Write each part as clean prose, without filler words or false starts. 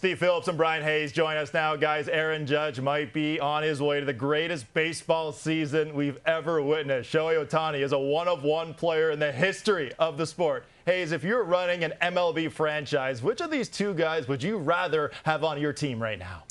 Steve Phillips and Bryan Hayes join us now. Guys, Aaron Judge might be on his way to the greatest baseball season we've ever witnessed. Shohei Ohtani is a one-of-one player in the history of the sport. Hayes, if you're running an MLB franchise, which of these two guys would you rather have on your team right now?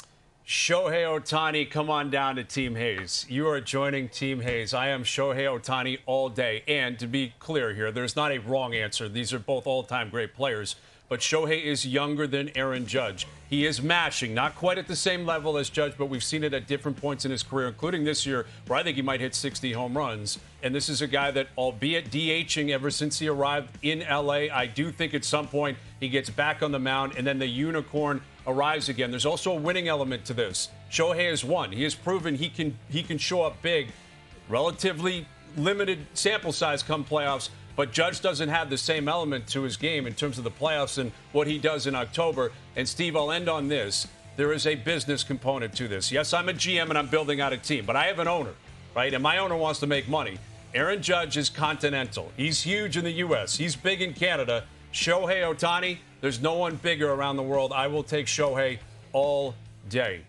Shohei Ohtani, come on down to Team Hayes. You are joining Team Hayes. I am Shohei Ohtani all day. And to be clear here, there's not a wrong answer. These are both all-time great players. But Shohei is younger than Aaron Judge. He is mashing, not quite at the same level as Judge, but we've seen it at different points in his career, including this year, where I think he might hit 60 home runs. And this is a guy that, albeit DHing ever since he arrived in L.A., I do think at some point he gets back on the mound and then the unicorn arrives again. There's also a winning element to this. Shohei has won. He has proven he can show up big, relatively limited sample size come playoffs. But Judge doesn't have the same element to his game in terms of the playoffs and what he does in October. And, Steve, I'll end on this. There is a business component to this. Yes, I'm a GM and I'm building out a team, but I have an owner, right? And my owner wants to make money. Aaron Judge is continental. He's huge in the U.S. He's big in Canada. Shohei Ohtani, there's no one bigger around the world. I will take Shohei all day.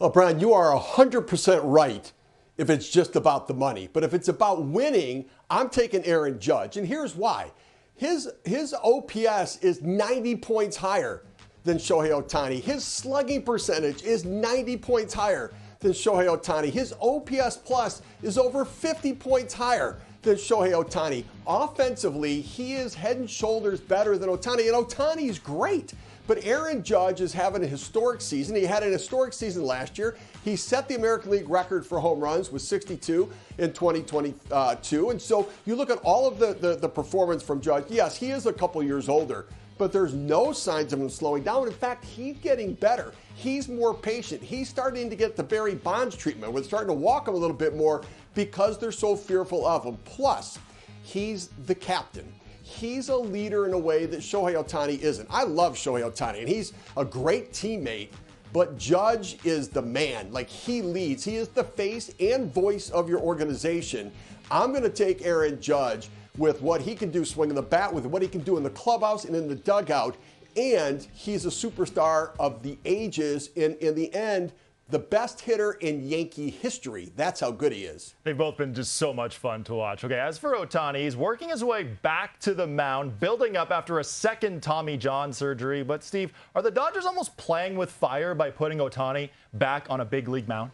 Well, Brian, you are 100% right if it's just about the money. But if it's about winning, I'm taking Aaron Judge. And here's why. His OPS is 90 points higher than Shohei Ohtani. His slugging percentage is 90 points higher than Shohei Ohtani. His OPS plus is over 50 points higher than Shohei Ohtani. Offensively, he is head and shoulders better than Ohtani. And Ohtani's great. But Aaron Judge is having a historic season. He had an historic season last year. He set the American League record for home runs with 62 in 2022. And so you look at all of the performance from Judge. Yes, he is a couple years older, but there's no signs of him slowing down. In fact, he's getting better. He's more patient. He's starting to get the Barry Bonds treatment. We're starting to walk him a little bit more because they're so fearful of him. Plus, he's the captain. He's a leader in a way that Shohei Ohtani isn't. I love Shohei Ohtani, and he's a great teammate, but Judge is the man. Like, he leads. He is the face and voice of your organization. I'm going to take Aaron Judge with what he can do swinging the bat, with what he can do in the clubhouse and in the dugout, and he's a superstar of the ages. In the end, the best hitter in Yankee history. That's how good he is. They've both been just so much fun to watch. Okay, as for Ohtani, he's working his way back to the mound, building up after a second Tommy John surgery. But, Steve, are the Dodgers almost playing with fire by putting Ohtani back on a big league mound?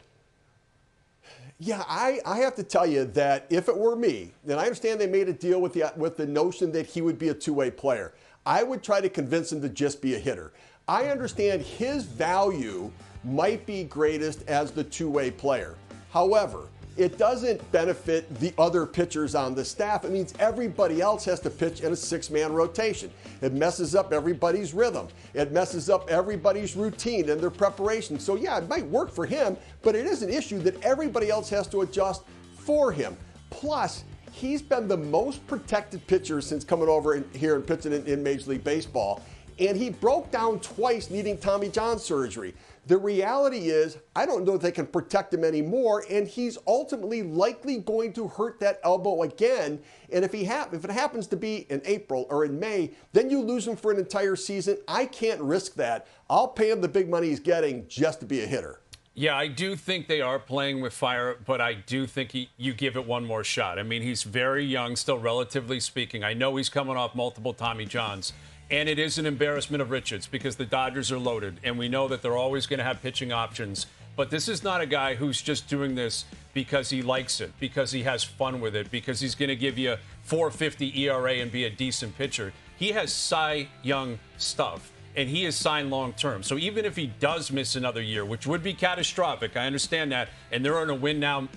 Yeah, I have to tell you that if it were me, and I understand they made a deal with the notion that he would be a two-way player, I would try to convince him to just be a hitter. I understand his value might be greatest as the two-way player. However, it doesn't benefit the other pitchers on the staff. It means everybody else has to pitch in a six-man rotation. It messes up everybody's rhythm. It messes up everybody's routine and their preparation. So yeah, it might work for him, but it is an issue that everybody else has to adjust for him. Plus, he's been the most protected pitcher since coming over here and pitching in Major League Baseball. And he broke down twice needing Tommy John surgery. The reality is, I don't know if they can protect him anymore, and he's ultimately likely going to hurt that elbow again. And if it happens to be in April or in May, then you lose him for an entire season. I can't risk that. I'll pay him the big money he's getting just to be a hitter. Yeah, I do think they are playing with fire, but I do think you give it one more shot. I mean, he's very young, still relatively speaking. I know he's coming off multiple Tommy Johns. And it is an embarrassment of riches because the Dodgers are loaded, and we know that they're always going to have pitching options. But this is not a guy who's just doing this because he likes it, because he has fun with it, because he's going to give you a 4.50 ERA and be a decent pitcher. He has Cy Young stuff, and he is signed long-term. So even if he does miss another year, which would be catastrophic, I understand that, and they're in a win-now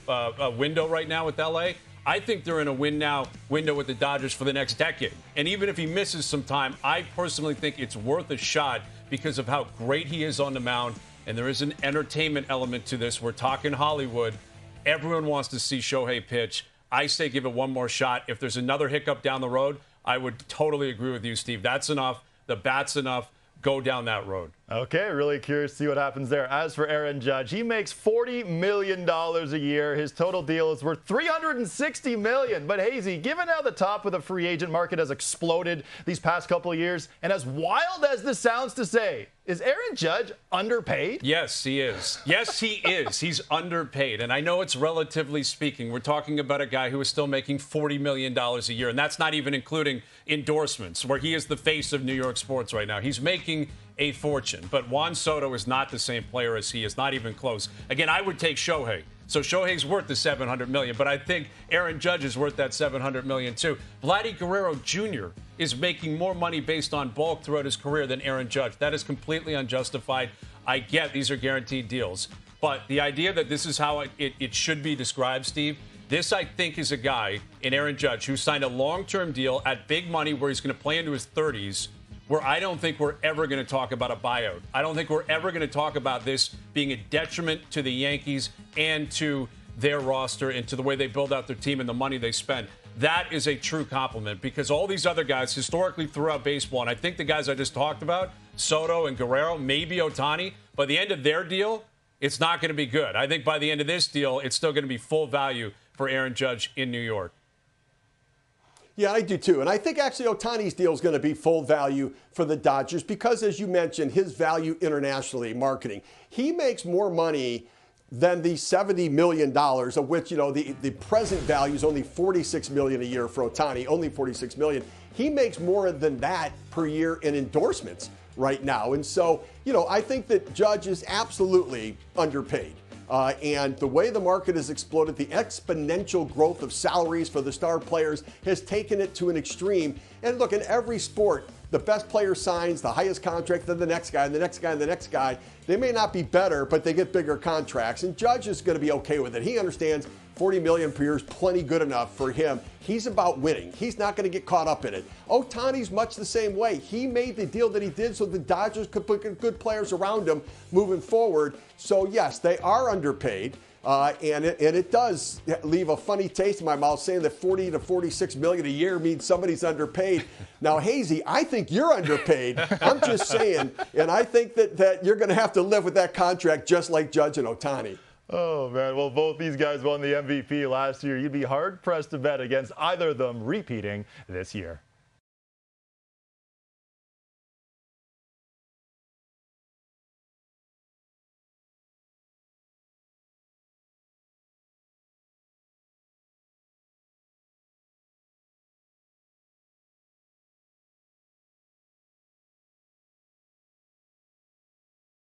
window right now with L.A., I think they're in a win-now window with the Dodgers for the next decade. And even if he misses some time, I personally think it's worth a shot because of how great he is on the mound. And there is an entertainment element to this. We're talking Hollywood. Everyone wants to see Shohei pitch. I say give it one more shot. If there's another hiccup down the road, I would totally agree with you, Steve. That's enough. The bat's enough. Go down that road. Okay, really curious to see what happens there. As for Aaron Judge, he makes $40 million a year. His total deal is worth $360 million. But Hazy, given how the top of the free agent market has exploded these past couple of years, and as wild as this sounds to say, is Aaron Judge underpaid? Yes, he is. Yes, he is. He's underpaid. And I know it's relatively speaking. We're talking about a guy who is still making $40 million a year. And that's not even including endorsements, where he is the face of New York sports right now. He's making a fortune. But Juan Soto is not the same player as he is, not even close. Again, I would take Shohei. So Shohei's worth the $700 million, but I think Aaron Judge is worth that $700 million too. Vladdy Guerrero Jr. is making more money based on bulk throughout his career than Aaron Judge. That is completely unjustified. I get these are guaranteed deals, but the idea that this is how it should be described, Steve, this I think is a guy in Aaron Judge who signed a long-term deal at big money where he's going to play into his 30s, where I don't think we're ever going to talk about a buyout. I don't think we're ever going to talk about this being a detriment to the Yankees and to their roster and to the way they build out their team and the money they spend. That is a true compliment because all these other guys historically throughout baseball, and I think the guys I just talked about, Soto and Guerrero, maybe Ohtani, by the end of their deal, it's not going to be good. I think by the end of this deal, it's still going to be full value for Aaron Judge in New York. Yeah, I do too. And I think actually Ohtani's deal is going to be full value for the Dodgers because, as you mentioned, his value internationally, marketing. He makes more money than the $70 million, of which, the present value is only $46 million a year for Ohtani, only $46 million. He makes more than that per year in endorsements right now. And so, I think that Judge is absolutely underpaid. And the way the market has exploded, the exponential growth of salaries for the star players has taken it to an extreme. And look, in every sport, the best player signs the highest contract, then the next guy, and the next guy, and the next guy. They may not be better, but they get bigger contracts. And Judge is going to be okay with it. He understands $40 million per year is plenty good enough for him. He's about winning. He's not going to get caught up in it. Ohtani's much the same way. He made the deal that he did so the Dodgers could put good players around him moving forward. So, yes, they are underpaid. And it does leave a funny taste in my mouth saying that $40 to $46 million a year means somebody's underpaid. Now, Hazy, I think you're underpaid. I'm just saying, and I think that you're going to have to live with that contract just like Judge and Ohtani. Oh, man. Well, both these guys won the MVP last year. You'd be hard-pressed to bet against either of them repeating this year.